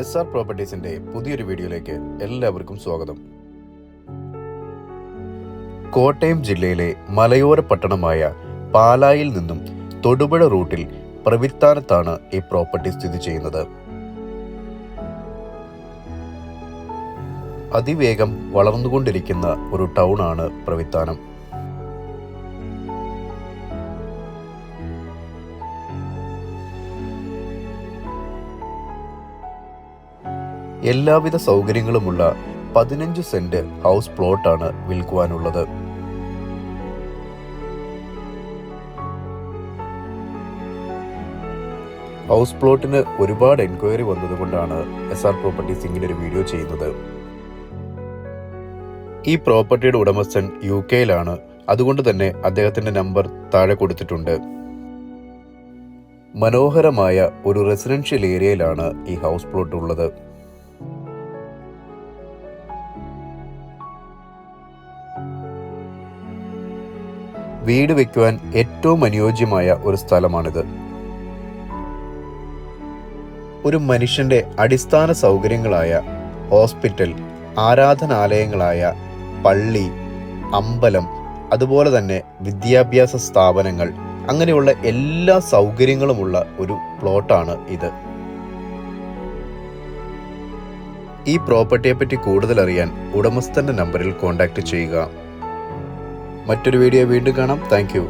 SR പ്രോപ്പർട്ടീസിന്റെ പുതിയൊരു വീഡിയോയിലേക്ക് എല്ലാവർക്കും സ്വാഗതം. കോട്ടയം ജില്ലയിലെ മലയോര പട്ടണമായ പാലായിൽ നിന്നും തൊടുപുഴ റൂട്ടിൽ പ്രവിത്താനത്താണ് ഈ പ്രോപ്പർട്ടി സ്ഥിതി ചെയ്യുന്നത്. അതിവേഗം വളർന്നുകൊണ്ടിരിക്കുന്ന ഒരു ടൗൺ ആണ് പ്രവിത്താനം. എല്ലാവിധ സൗകര്യങ്ങളുമുള്ള 15 സെന്റ് ഹൗസ് പ്ലോട്ടാണ് വിൽക്കുവാനുള്ളത്. ഹൗസ് പ്ലോട്ടിന് ഒരുപാട് എൻക്വയറി വന്നതുകൊണ്ടാണ് SR പ്രോപ്പർട്ടീസ് ഇങ്ങനെ ഒരു വീഡിയോ ചെയ്യുന്നത്. ഈ പ്രോപ്പർട്ടിയുടെ ഉടമസ്ഥൻ UK-യിലാണ്. അതുകൊണ്ട് തന്നെ അദ്ദേഹത്തിന്റെ നമ്പർ താഴെ കൊടുത്തിട്ടുണ്ട്. മനോഹരമായ ഒരു റെസിഡൻഷ്യൽ ഏരിയയിലാണ് ഈ ഹൗസ് പ്ലോട്ട് ഉള്ളത്. വീട് വയ്ക്കുവാൻ ഏറ്റവും അനുയോജ്യമായ ഒരു സ്ഥലമാണിത്. ഒരു മനുഷ്യന്റെ അടിസ്ഥാന സൗകര്യങ്ങളായ ഹോസ്പിറ്റൽ, ആരാധനാലയങ്ങളായ പള്ളി, അമ്പലം, അതുപോലെ തന്നെ വിദ്യാഭ്യാസ സ്ഥാപനങ്ങൾ, അങ്ങനെയുള്ള എല്ലാ സൗകര്യങ്ങളുമുള്ള ഒരു പ്ലോട്ടാണ് ഇത്. ഈ പ്രോപ്പർട്ടിയെപ്പറ്റി കൂടുതൽ അറിയാൻ ഉടമസ്ഥന്റെ നമ്പറിൽ കോൺടാക്ട് ചെയ്യുക. മറ്റൊരു വീഡിയോ വീണ്ടും കാണാം. Thank you.